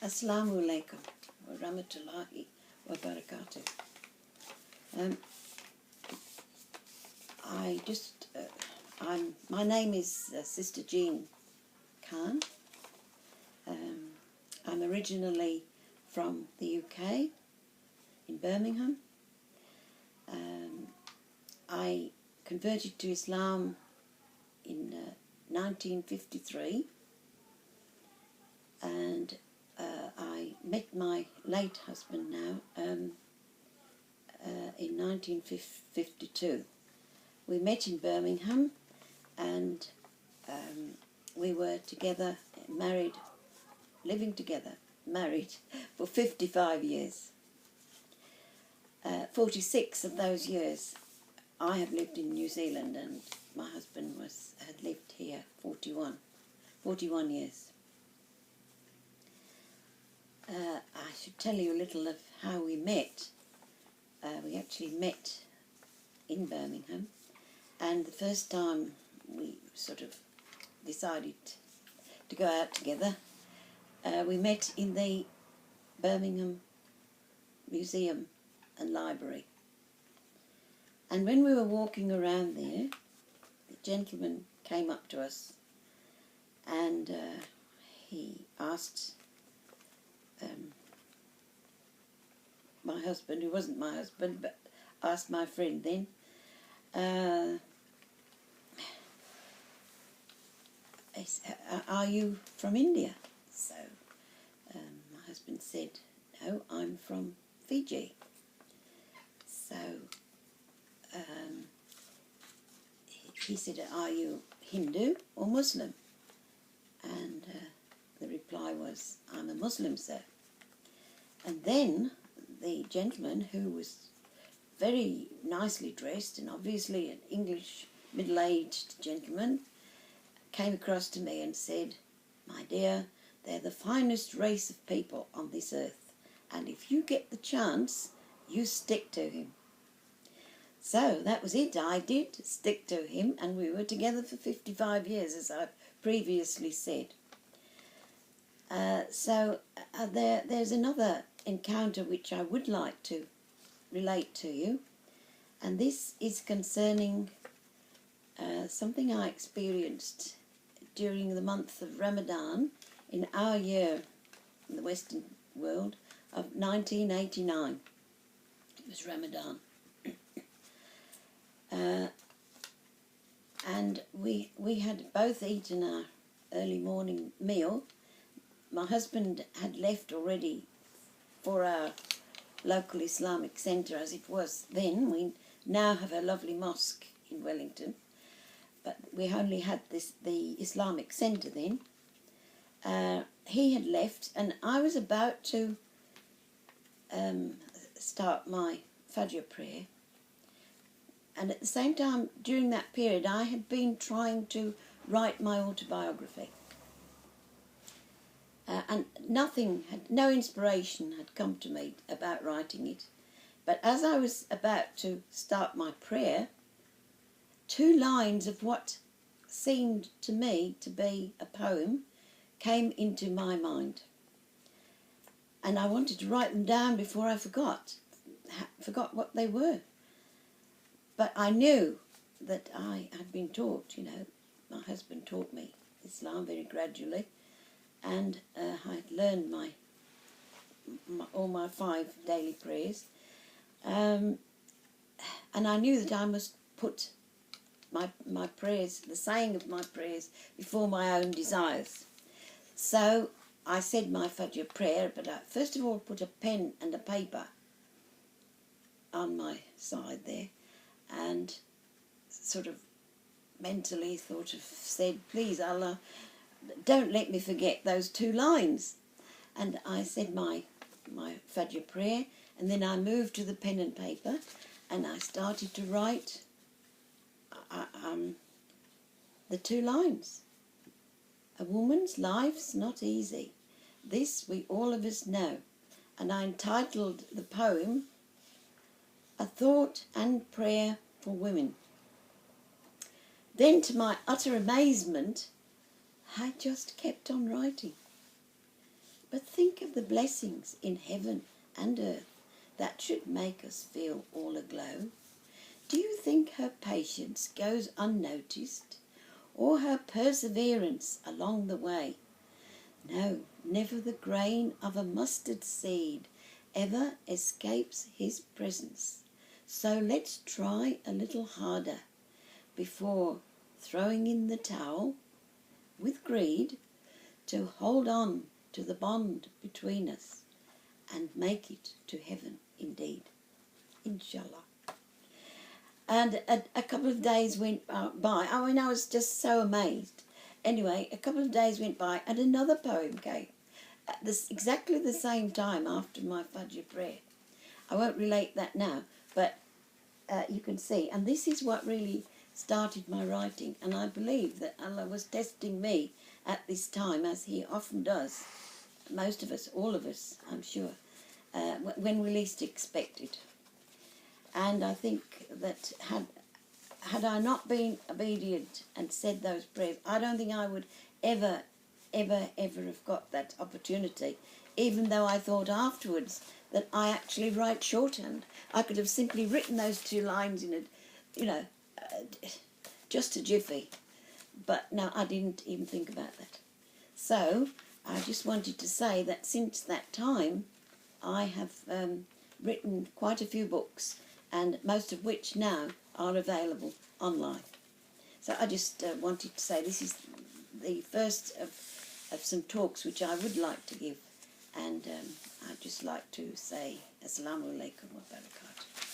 Assalamu-alaikum wa rahmatullahi wa barakatuh. My name is Sister Jean Khan. I'm originally from the UK, in Birmingham. I converted to Islam in 1953, and I met my late husband now in 1952. We met in Birmingham, and we were together, married, living together, married for 55 years. 46 of those years I have lived in New Zealand, and my husband had lived here 41 years. I should tell you a little of how we met. We actually met in Birmingham, and the first time we sort of decided to go out together, we met in the Birmingham Museum and Library. And when we were walking around there, the gentleman came up to us, and he asked my husband, who wasn't my husband, but asked my friend then, are you from India? So my husband said, no, I'm from Fiji. So he said, are you Hindu or Muslim? And the reply was, I'm a Muslim, sir. And then the gentleman, who was very nicely dressed and obviously an English middle-aged gentleman, came across to me and said, my dear, they're the finest race of people on this earth, and if you get the chance, you stick to him. So that was it. I did stick to him, and we were together for 55 years, as I've previously said. There's another encounter which I would like to relate to you, and this is concerning something I experienced during the month of Ramadan in our year in the Western world of 1989. It was Ramadan. And we had both eaten our early morning meal. My husband had left already for our local Islamic centre, as it was then. We now have a lovely mosque in Wellington, but we only had the Islamic centre then. He had left, and I was about to start my Fajr prayer. And at the same time, during that period, I had been trying to write my autobiography. And no inspiration had come to me about writing it. But as I was about to start my prayer, 2 lines of what seemed to me to be a poem came into my mind. And I wanted to write them down before I forgot what they were. But I knew that I had been taught, my husband taught me Islam very gradually, and I had learned all my 5 daily prayers, and I knew that I must put my prayers, the saying of my prayers, before my own desires. So I said my Fajr prayer, but I first of all put a pen and a paper on my side there, and sort of mentally said, please Allah, don't let me forget those 2 lines. And I said my Fajr prayer, and then I moved to the pen and paper, and I started to write the 2 lines. A woman's life's not easy. This we all of us know. And I entitled the poem, A Thought and Prayer for Women. Then, to my utter amazement, I just kept on writing. but think of the blessings in heaven and earth that should make us feel all aglow. Do you think her patience goes unnoticed, or her perseverance along the way? No, never the grain of a mustard seed ever escapes his presence. So let's try a little harder before throwing in the towel with greed, to hold on to the bond between us and make it to heaven indeed. Inshallah. And a couple of days went by. I mean, I was just so amazed. Anyway, a couple of days went by and another poem came at exactly the same time after my Fajr prayer. I won't relate that now, but you can see. And this is what really started my writing. And I believe that Allah was testing me at this time, as he often does. Most of us, all of us, I'm sure, when we least expect it. And I think that had I not been obedient and said those prayers, I don't think I would ever have got that opportunity, even though I thought afterwards that I actually write shorthand. I could have simply written those 2 lines in just a jiffy. But no, I didn't even think about that. So I just wanted to say that since that time I have written quite a few books, and most of which now are available online. So I just wanted to say this is the first of some talks which I would like to give, and I'd just like to say Assalamu alaikum wa barakatuh.